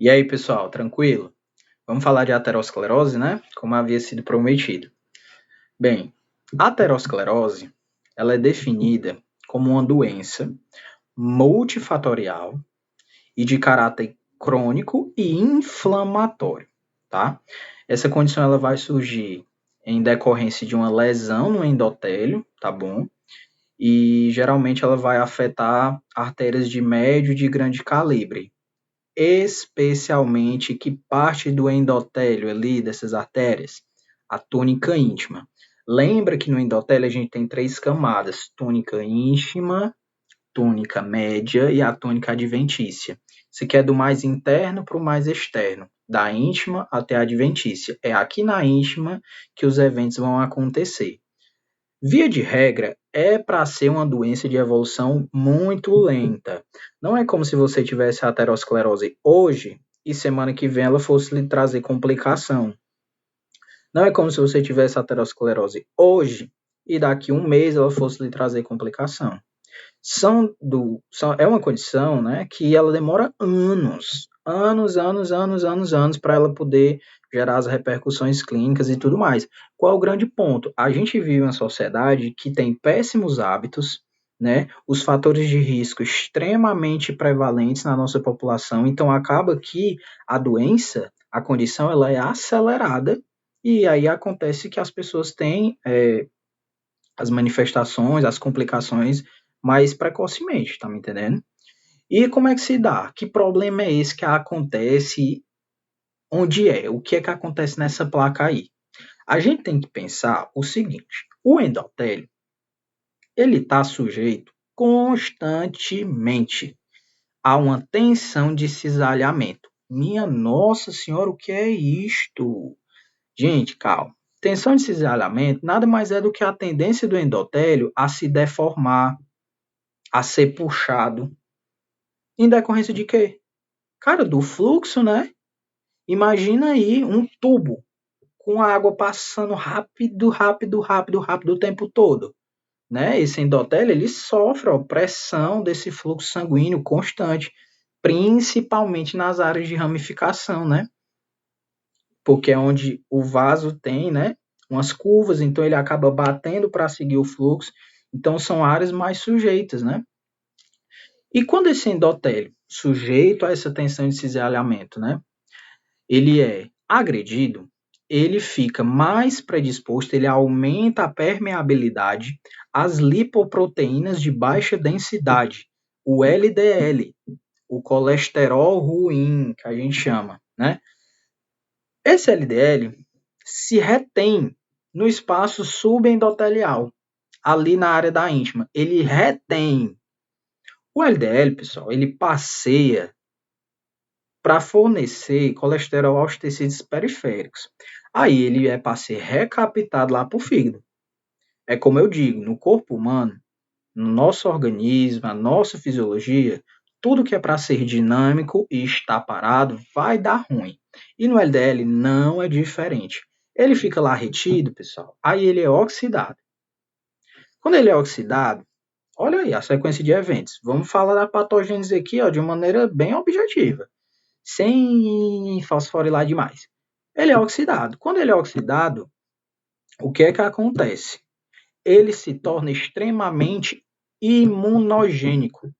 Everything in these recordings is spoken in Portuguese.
E aí, pessoal, tranquilo? Vamos falar de aterosclerose, né? Como havia sido prometido. Bem, a aterosclerose, ela é definida como uma doença multifatorial e de caráter crônico e inflamatório, tá? Essa condição ela vai surgir em decorrência de uma lesão no endotélio, tá bom? E geralmente ela vai afetar artérias de médio e de grande calibre, especialmente que parte do endotélio ali dessas artérias, a túnica íntima. Lembra que no endotélio a gente tem três camadas: túnica íntima, túnica média e a túnica adventícia. Isso aqui é do mais interno para o mais externo, da íntima até a adventícia. É aqui na íntima que os eventos vão acontecer. Via de regra, é para ser uma doença de evolução muito lenta. Não é como se você tivesse aterosclerose hoje e semana que vem ela fosse lhe trazer complicação. Não é como se você tivesse aterosclerose hoje e daqui a um mês ela fosse lhe trazer complicação. É uma condição, né, que ela demora anos para ela poder gerar as repercussões clínicas e tudo mais. Qual é o grande ponto? A gente vive uma sociedade que tem péssimos hábitos, né, os fatores de risco extremamente prevalentes na nossa população, então acaba que a doença, a condição, ela é acelerada e aí acontece que as pessoas têm as manifestações, as complicações mais precocemente, tá me entendendo? E como é que se dá? Que problema é esse que acontece? Onde é? O que é que acontece nessa placa aí? A gente tem que pensar o seguinte: o endotélio, ele está sujeito constantemente a uma tensão de cisalhamento. Minha Nossa Senhora, o que é isto? Gente, calma. Tensão de cisalhamento nada mais é do que a tendência do endotélio a se deformar, a ser puxado. Em decorrência de quê? Cara, do fluxo, né? Imagina aí um tubo com a água passando rápido o tempo todo, né? Esse endotélio, ele sofre a pressão desse fluxo sanguíneo constante, principalmente nas áreas de ramificação, né? Porque é onde o vaso tem, né, umas curvas, então ele acaba batendo para seguir o fluxo, então são áreas mais sujeitas, né? E quando esse endotélio, sujeito a essa tensão de cisalhamento, né, ele é agredido, ele fica mais predisposto, ele aumenta a permeabilidade às lipoproteínas de baixa densidade, o LDL, o colesterol ruim, que a gente chama, né? Esse LDL se retém no espaço subendotelial, ali na área da íntima. Ele retém. O LDL, pessoal, ele passeia para fornecer colesterol aos tecidos periféricos. Aí ele é para ser recaptado lá para o fígado. É como eu digo, no corpo humano, no nosso organismo, a nossa fisiologia, tudo que é para ser dinâmico e estar parado vai dar ruim. E no LDL não é diferente. Ele fica lá retido, pessoal, aí ele é oxidado. Quando ele é oxidado, olha aí a sequência de eventos. Vamos falar da patogênese aqui, ó, de uma maneira bem objetiva, sem fosforilar demais. Ele é oxidado. Quando ele é oxidado, o que é que acontece? Ele se torna extremamente imunogênico.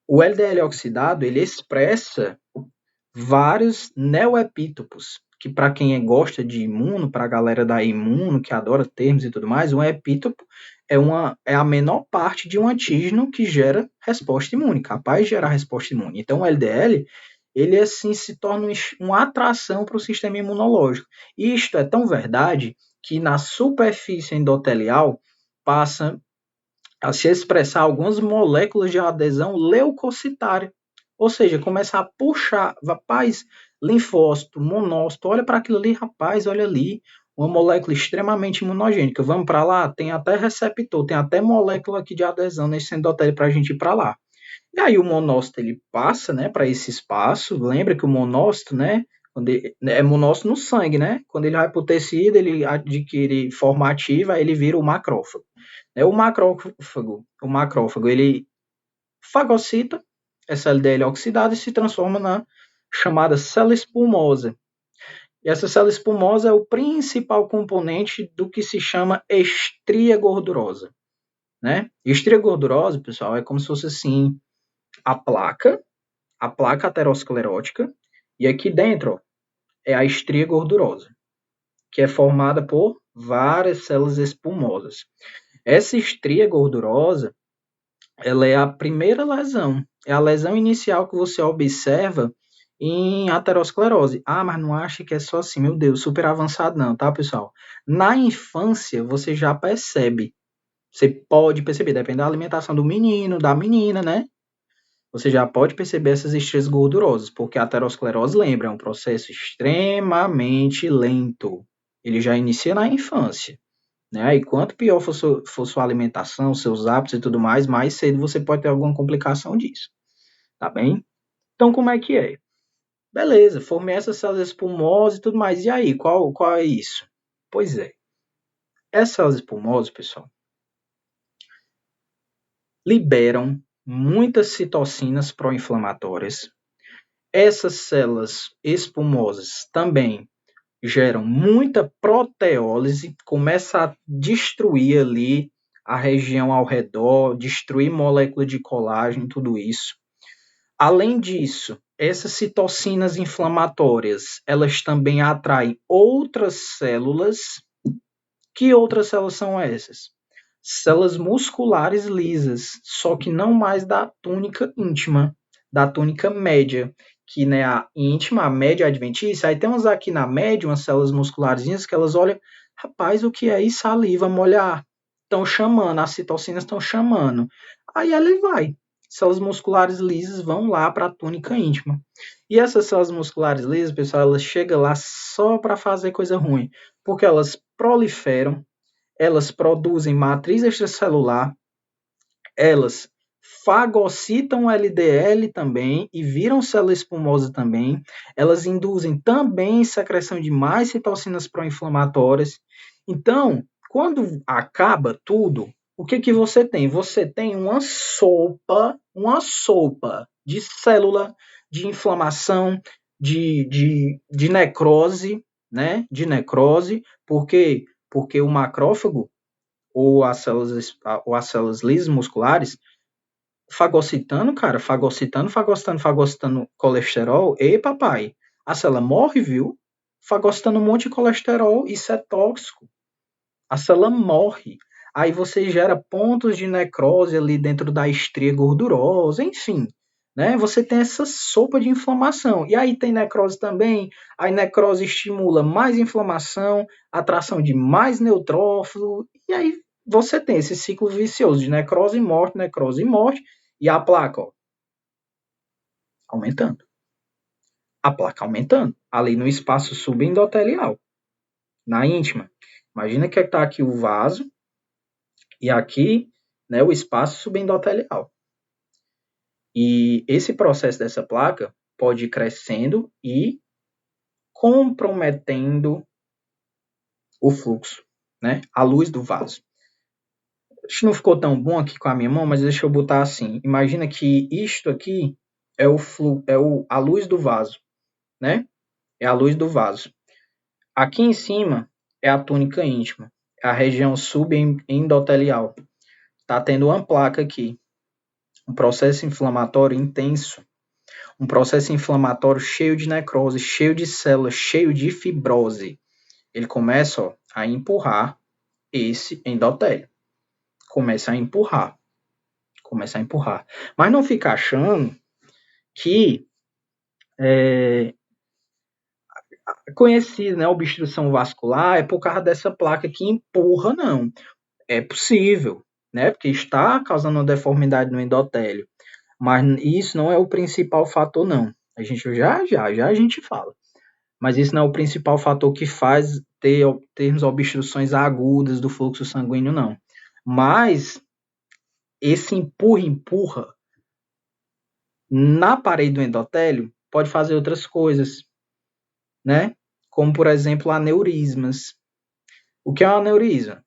O LDL oxidado, ele expressa vários neoepítopos, que para quem gosta de imuno, para a galera da imuno, que adora termos e tudo mais, um epítopo é a menor parte de um antígeno que gera resposta imune, capaz de gerar resposta imune. Então, o LDL, ele assim se torna uma atração para o sistema imunológico. E isto é tão verdade que na superfície endotelial passa a se expressar algumas moléculas de adesão leucocitária. Ou seja, começa a puxar, rapaz, linfócito, monócito, olha para aquilo ali, rapaz, olha ali, uma molécula extremamente imunogênica. Vamos para lá? Tem até receptor, tem até molécula aqui de adesão nesse endotélio para a gente ir para lá. E aí o monócito ele passa, né, para esse espaço. Lembra que o monócito, né, quando é monócito no sangue, né? Quando ele vai para o tecido, ele adquire forma ativa, aí ele vira o macrófago. O macrófago, ele fagocita essa LDL oxidada e se transforma chamada célula espumosa. E essa célula espumosa é o principal componente do que se chama estria gordurosa, né? Estria gordurosa, pessoal, é como se fosse assim a placa aterosclerótica, e aqui dentro ó, é a estria gordurosa, que é formada por várias células espumosas. Essa estria gordurosa, ela é a primeira lesão, é a lesão inicial que você observa em aterosclerose. Ah, mas não acha que é só assim, meu Deus, super avançado não, tá, pessoal? Na infância, você já percebe, você pode perceber, depende da alimentação do menino, da menina, né? Você já pode perceber essas estrias gordurosas, porque a aterosclerose, lembra, é um processo extremamente lento. Ele já inicia na infância, né? E quanto pior for sua alimentação, seus hábitos e tudo mais, mais cedo você pode ter alguma complicação disso, tá bem? Então, como é que é? Beleza, formei essas células espumosas e tudo mais. E aí, qual é isso? Pois é, essas células espumosas, pessoal, liberam muitas citocinas pró-inflamatórias. Essas células espumosas também geram muita proteólise, começa a destruir ali a região ao redor, destruir molécula de colágeno, tudo isso. Além disso, essas citocinas inflamatórias, elas também atraem outras células. Que outras células são essas? Células musculares lisas, só que não mais da túnica íntima, da túnica média, que né, a íntima, a média adventícia, aí temos aqui na média umas células musculares que elas olham, rapaz, o que é isso? Saliva molhar. Estão chamando, as citocinas estão chamando. Aí ela vai. Células musculares lisas vão lá para a túnica íntima. E essas células musculares lisas, pessoal, elas chegam lá só para fazer coisa ruim, porque elas proliferam, elas produzem matriz extracelular, elas fagocitam o LDL também e viram célula espumosa também, elas induzem também secreção de mais citocinas pró-inflamatórias. Então, quando acaba tudo, o que que você tem? Você tem uma sopa de célula, de inflamação, de necrose, né? De necrose, porque o macrófago ou as células lisas musculares fagocitando, cara, fagocitando colesterol, ei papai, a célula morre, viu? Fagocitando um monte de colesterol, isso é tóxico. A célula morre. Aí você gera pontos de necrose ali dentro da estria gordurosa, enfim, né? Você tem essa sopa de inflamação. E aí tem necrose também, a necrose estimula mais inflamação, atração de mais neutrófilo, e aí você tem esse ciclo vicioso de necrose e morte, e a placa, ó, aumentando. A placa aumentando, ali no espaço subendotelial, na íntima. Imagina que está aqui o vaso, e aqui, né, o espaço subendotelial. E esse processo dessa placa pode ir crescendo e comprometendo o fluxo, né, a luz do vaso. Acho que não ficou tão bom aqui com a minha mão, mas deixa eu botar assim. Imagina que isto aqui é a luz do vaso, né? É a luz do vaso. Aqui em cima é a túnica íntima, é a região subendotelial. Tá tendo uma placa aqui, um processo inflamatório intenso, um processo inflamatório cheio de necrose, cheio de células, cheio de fibrose. Ele começa ó, a empurrar esse endotélio. Começa a empurrar. Mas não fica achando que conhecido, né, obstrução vascular é por causa dessa placa que empurra, não. É possível, né, porque está causando uma deformidade no endotélio. Mas isso não é o principal fator, não. A gente já a gente fala. Mas isso não é o principal fator que faz termos obstruções agudas do fluxo sanguíneo, não. Mas esse empurra na parede do endotélio pode fazer outras coisas, né? Como, por exemplo, aneurismas. O que é um aneurisma?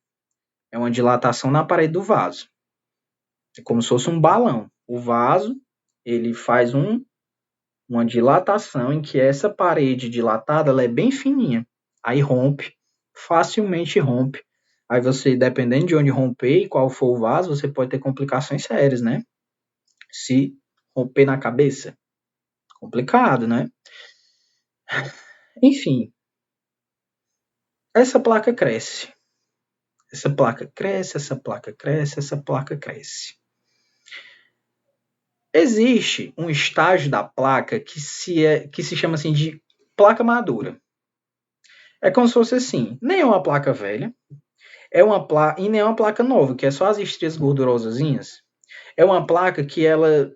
É uma dilatação na parede do vaso. É como se fosse um balão. O vaso, ele faz uma dilatação em que essa parede dilatada ela é bem fininha. Aí rompe, facilmente rompe. Aí você, dependendo de onde romper e qual for o vaso, você pode ter complicações sérias, né? Se romper na cabeça, complicado, né? Enfim, essa placa cresce. Essa placa cresce, essa placa cresce, essa placa cresce. Existe um estágio da placa que se chama assim de placa madura. É como se fosse assim, nem é uma placa velha, e nem é uma placa nova, que é só as estrias gordurosazinhas. É uma placa que ela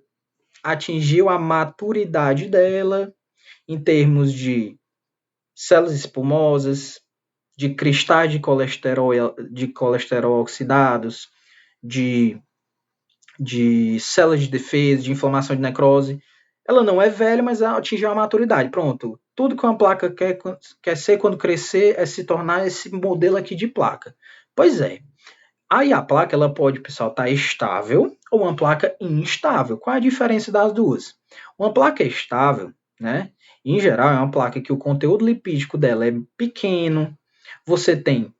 atingiu a maturidade dela em termos de células espumosas, de cristais de colesterol oxidados, de células de defesa, de inflamação de necrose. Ela não é velha, mas ela atingiu a maturidade. Pronto. Tudo que uma placa quer ser quando crescer é se tornar esse modelo aqui de placa. Pois é. Aí a placa ela pode, pessoal, estar estável ou uma placa instável. Qual é a diferença das duas? Uma placa estável, né? Em geral, é uma placa que o conteúdo lipídico dela é pequeno, você tem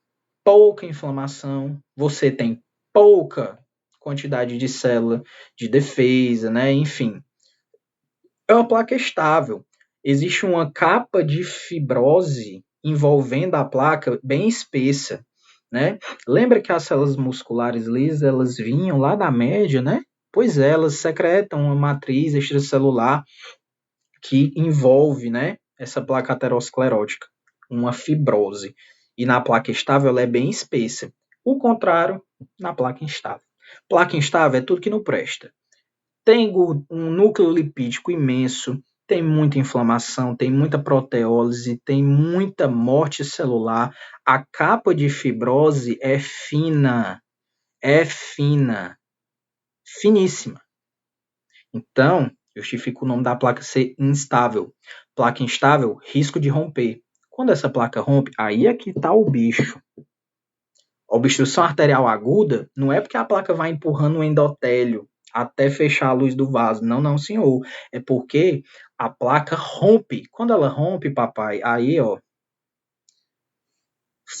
pouca inflamação, você tem pouca quantidade de célula de defesa, né? Enfim, é uma placa estável. Existe uma capa de fibrose envolvendo a placa bem espessa, né? Lembra que as células musculares lisas, elas vinham lá da média, né? Pois é, elas secretam uma matriz extracelular que envolve, né, essa placa aterosclerótica, uma fibrose. E na placa estável ela é bem espessa. O contrário na placa instável. Placa instável é tudo que não presta. Tem um núcleo lipídico imenso, tem muita inflamação, tem muita proteólise, tem muita morte celular. A capa de fibrose é fina, finíssima. Então, justifica o nome da placa ser instável. Placa instável, risco de romper. Quando essa placa rompe, aí é que está o bicho. Obstrução arterial aguda não é porque a placa vai empurrando o endotélio até fechar a luz do vaso. Não, não, senhor. É porque a placa rompe. Quando ela rompe, papai, aí, ó,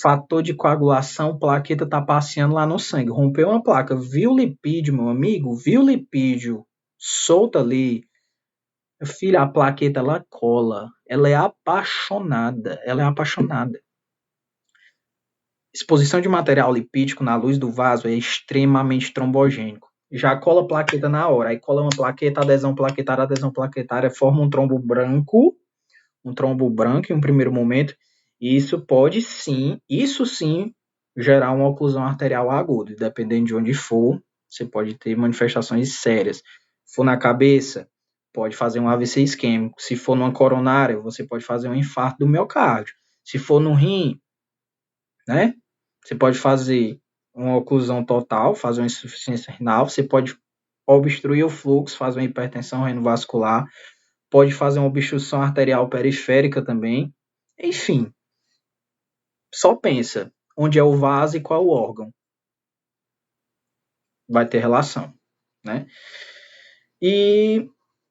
fator de coagulação, plaqueta tá passeando lá no sangue. Rompeu uma placa, viu lipídio, meu amigo? Viu lipídio solta ali. Filha, a plaqueta, ela cola. Ela é apaixonada. Ela é apaixonada. Exposição de material lipídico na luz do vaso é extremamente trombogênico. Já cola plaqueta na hora. Aí cola uma plaqueta, adesão plaquetária, forma um trombo branco em um primeiro momento. E isso sim, gerar uma oclusão arterial aguda. Dependendo de onde for, você pode ter manifestações sérias. Se for na cabeça, pode fazer um AVC isquêmico. Se for numa coronária, você pode fazer um infarto do miocárdio. Se for no rim, né? Você pode fazer uma oclusão total, fazer uma insuficiência renal, você pode obstruir o fluxo, fazer uma hipertensão renovascular, pode fazer uma obstrução arterial periférica também. Enfim, só pensa onde é o vaso e qual o órgão. Vai ter relação, né? E,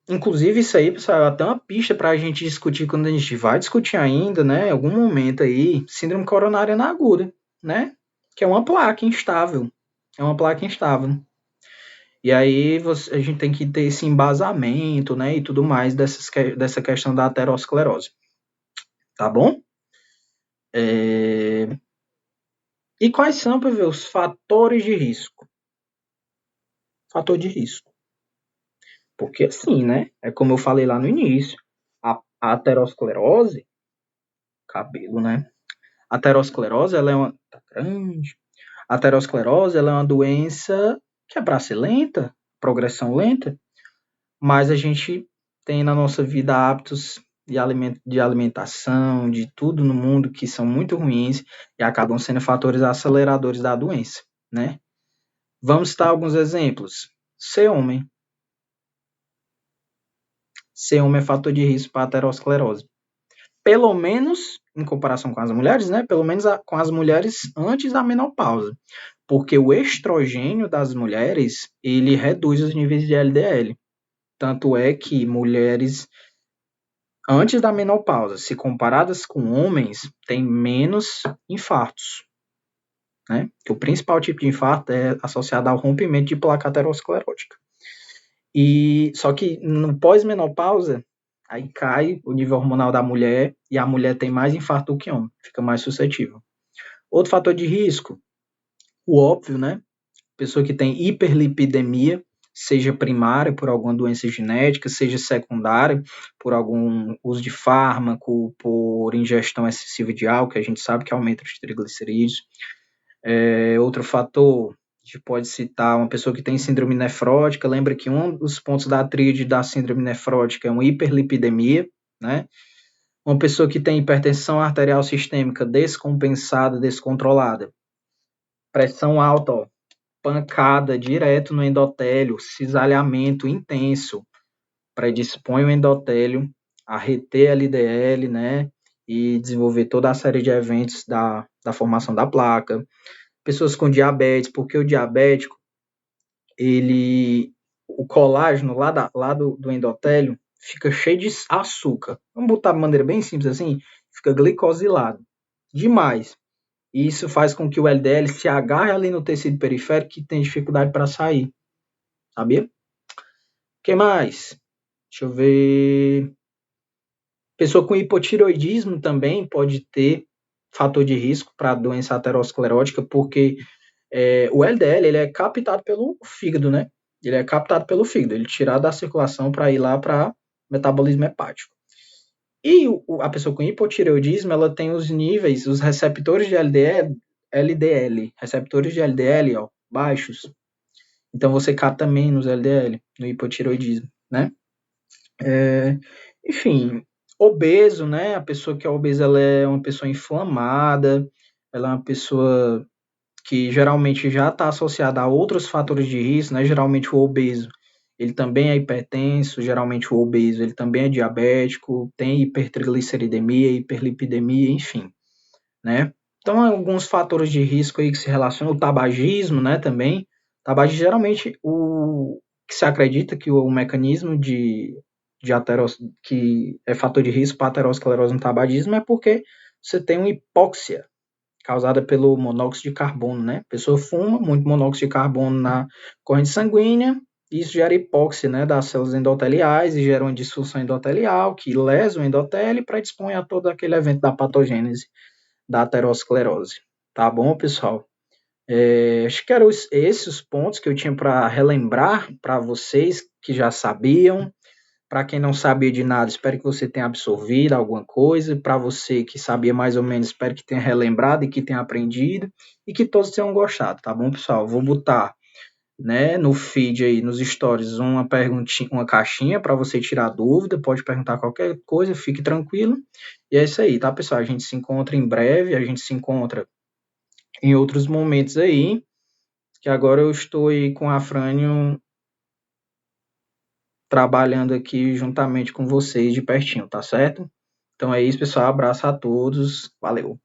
inclusive, isso aí, pessoal, é até uma pista para a gente discutir quando a gente vai discutir ainda, né? Em algum momento aí, síndrome coronária na aguda, né? Que é uma placa instável. É uma placa instável. E aí a gente tem que ter esse embasamento, né? E tudo mais dessa questão da aterosclerose. Tá bom? E quais são, para ver, os fatores de risco? Fator de risco. Porque assim, né? É como eu falei lá no início. A aterosclerose, cabelo, né? A aterosclerose, ela é uma... Tá grande. A aterosclerose, ela é uma doença que é para ser lenta, progressão lenta, mas a gente tem na nossa vida hábitos de alimentação, de tudo no mundo que são muito ruins e acabam sendo fatores aceleradores da doença, né? Vamos citar alguns exemplos. Ser homem. Ser homem é fator de risco para aterosclerose. Pelo menos, em comparação com as mulheres, né? Pelo menos com as mulheres antes da menopausa. Porque o estrogênio das mulheres, ele reduz os níveis de LDL. Tanto é que mulheres Antes da menopausa, se comparadas com homens, tem menos infartos, né? Que o principal tipo de infarto é associado ao rompimento de placa aterosclerótica. E só que no pós-menopausa, aí cai o nível hormonal da mulher e a mulher tem mais infarto do que homem, fica mais suscetível. Outro fator de risco, o óbvio, né? Pessoa que tem hiperlipidemia, seja primária por alguma doença genética, seja secundária por algum uso de fármaco, por ingestão excessiva de álcool, que a gente sabe que aumenta os triglicerídeos. Outro fator, a gente pode citar uma pessoa que tem síndrome nefrótica, lembra que um dos pontos da tríade da síndrome nefrótica é uma hiperlipidemia, né? Uma pessoa que tem hipertensão arterial sistêmica descompensada, descontrolada, pressão alta, ó, pancada direto no endotélio, cisalhamento intenso, predispõe o endotélio a reter LDL, né? E desenvolver toda a série de eventos da formação da placa. Pessoas com diabetes, porque o diabético, o colágeno lá do endotélio fica cheio de açúcar. Vamos botar de maneira bem simples assim, fica glicosilado demais. E isso faz com que o LDL se agarre ali no tecido periférico que tem dificuldade para sair. Sabia? O que mais? Deixa eu ver. Pessoa com hipotireoidismo também pode ter fator de risco para doença aterosclerótica, porque o LDL ele é captado pelo fígado, né? Ele é captado pelo fígado, ele é tirado da circulação para ir lá para metabolismo hepático. E a pessoa com hipotireoidismo, ela tem os níveis, os receptores de LDL, receptores de LDL, ó, baixos. Então você capta menos LDL no hipotireoidismo, né? Enfim, obeso, né? A pessoa que é obesa, ela é uma pessoa inflamada, ela é uma pessoa que geralmente já está associada a outros fatores de risco, né? Geralmente o obeso, ele também é hipertenso, geralmente o obeso, ele também é diabético, tem hipertrigliceridemia, hiperlipidemia, enfim, né? Então, alguns fatores de risco aí que se relacionam, o tabagismo, né, também. O tabagismo, geralmente, o que se acredita que o mecanismo que é fator de risco para aterosclerose no tabagismo é porque você tem uma hipóxia causada pelo monóxido de carbono, né? A pessoa fuma muito monóxido de carbono na corrente sanguínea, isso gera hipóxia, né, das células endoteliais e gera uma disfunção endotelial que lesa o endotélio e predispõe a todo aquele evento da patogênese da aterosclerose. Tá bom, pessoal? Acho que eram esses os pontos que eu tinha para relembrar para vocês que já sabiam. Para quem não sabia de nada, espero que você tenha absorvido alguma coisa. Para você que sabia mais ou menos, espero que tenha relembrado e que tenha aprendido e que todos tenham gostado, tá bom, pessoal? Vou botar, né, no feed aí, nos stories, uma perguntinha, uma caixinha para você tirar dúvida, pode perguntar qualquer coisa, fique tranquilo. E é isso aí, tá, pessoal? A gente se encontra em breve, a gente se encontra em outros momentos aí, que agora eu estou aí com a Afrânio trabalhando aqui juntamente com vocês de pertinho, tá certo? Então é isso, pessoal. Abraço a todos. Valeu.